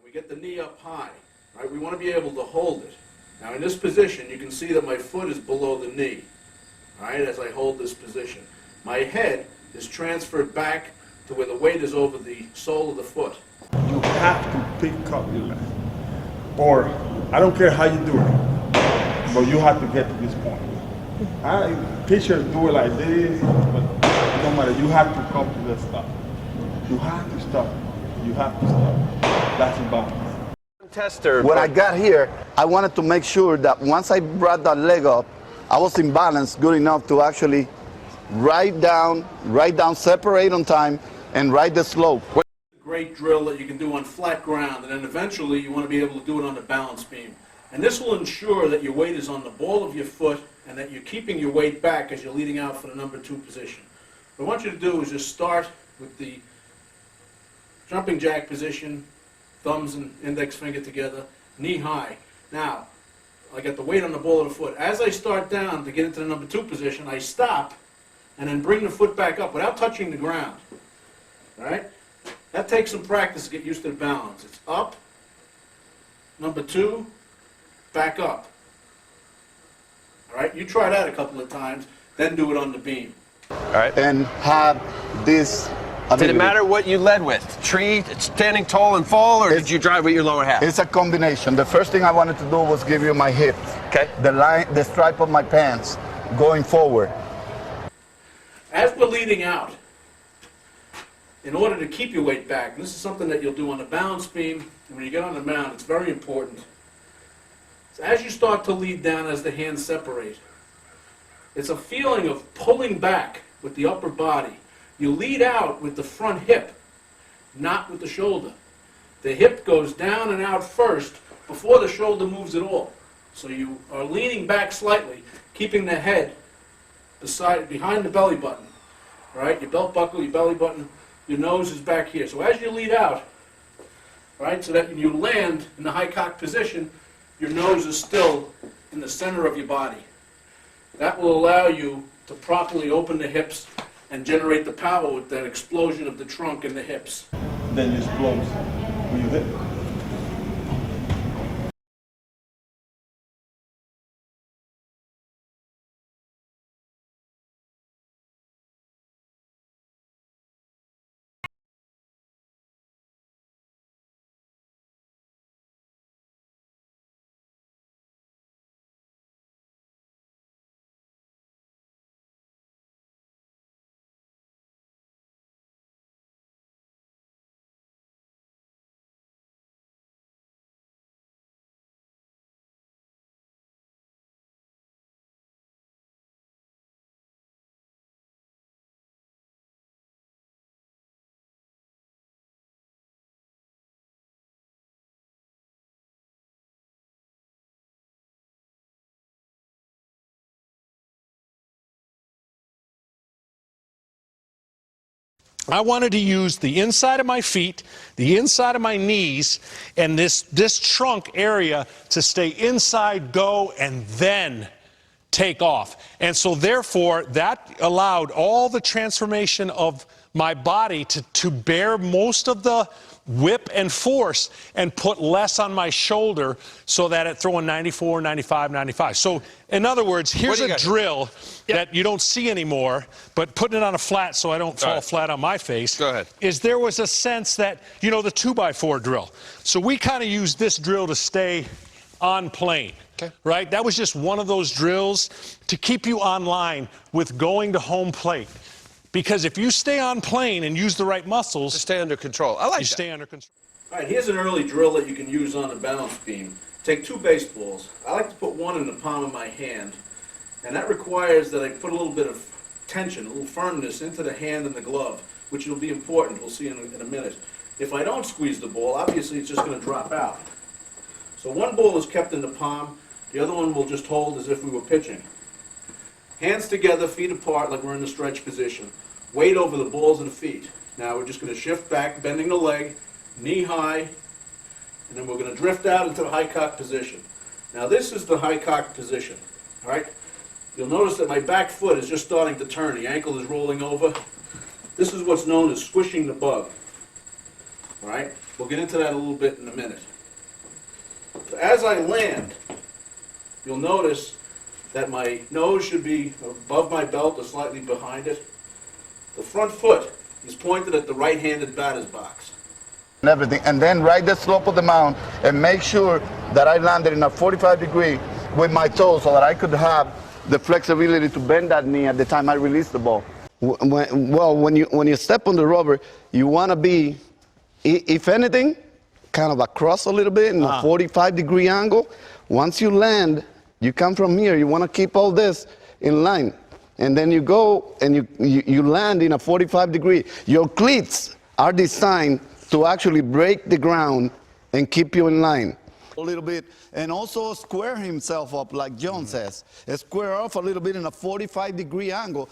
We get the knee up high, right? We want to be able to hold it. Now in this position, you can see that my foot is below the knee, all right, as I hold this position. My head is transferred back to where the weight is over the sole of the foot. You have to pick up your leg. Or, I don't care how you do it, but you have to get to this point. Pitchers do it like this, but it don't matter. You have to come to the stop. You have to stop. You have to stop. That's about it. Tester. When I got here, I wanted to make sure that once I brought that leg up, I was in balance good enough to actually ride down, separate on time, and ride the slope. Great drill that you can do on flat ground, and then eventually you want to be able to do it on the balance beam. And this will ensure that your weight is on the ball of your foot and that you're keeping your weight back as you're leading out for the number 2 position. What I want you to do is just start with the jumping jack position, thumbs and index finger together, knee high. Now, I get the weight on the ball of the foot. As I start down to get into the number 2 position, I stop and then bring the foot back up without touching the ground. All right? That takes some practice to get used to the balance. It's up, number 2, back up. All right? You try that a couple of times, then do it on the beam. All right. And have this ability. Did it matter what you led with? Tree, standing tall and fall, or did you drive with your lower half? It's a combination. The first thing I wanted to do was give you my hip. Okay. The line, the stripe of my pants going forward. As we're leading out, in order to keep your weight back, and this is something that you'll do on the balance beam, and when you get on the mound, it's very important. So as you start to lead down, as the hands separate, it's a feeling of pulling back with the upper body. You lead out with the front hip, not with the shoulder. The hip goes down and out first before the shoulder moves at all. So you are leaning back slightly, keeping the head behind the belly button. All right, your belt buckle, your belly button, your nose is back here. So as you lead out, right, so that when you land in the high cock position, your nose is still in the center of your body. That will allow you to properly open the hips and generate the power with that explosion of the trunk and the hips. Then you explode when you hit. I wanted to use the inside of my feet, the inside of my knees, and this trunk area to stay inside, go, and then take off. And so therefore, that allowed all the transformation of my body to bear most of the whip and force and put less on my shoulder so that at throwing 94, 95, 95. So in other words, here's a drill that you don't see anymore, but putting it on a flat so I don't fall flat on my face. Go ahead. Is there was a sense that, you know, the 2x4 drill. So we kind of used this drill to stay on plane. Okay. Right? That was just one of those drills to keep you online with going to home plate. Because if you stay on plane and use the right muscles, to stay under control. I like you that. stay under control. All right, here's an early drill that you can use on the balance beam. Take 2 baseballs. I like to put one in the palm of my hand, and that requires that I put a little bit of tension, a little firmness into the hand and the glove, which will be important. We'll see in a minute. If I don't squeeze the ball, obviously it's just going to drop out. So one ball is kept in the palm, the other one will just hold as if we were pitching. Hands together, feet apart like we're in the stretch position. Weight over the balls of the feet. Now we're just going to shift back, bending the leg, knee high, and then we're going to drift out into the high cock position. Now this is the high cock position. All right? You'll notice that my back foot is just starting to turn. The ankle is rolling over. This is what's known as squishing the bug. all right? We'll get into that a little bit in a minute. So as I land, you'll notice that my nose should be above my belt or slightly behind it. The front foot is pointed at the right-handed batter's box. And everything, and then ride the slope of the mound and make sure that I landed in a 45 degree with my toes so that I could have the flexibility to bend that knee at the time I release the ball. When you step on the rubber, you want to be, if anything, kind of across a little bit in a 45 degree angle. Once you land, you come from here, you want to keep all this in line. And then you go and you land in a 45 degree. Your cleats are designed to actually break the ground and keep you in line a little bit, and also square himself up like John says. Square off a little bit in a 45 degree angle.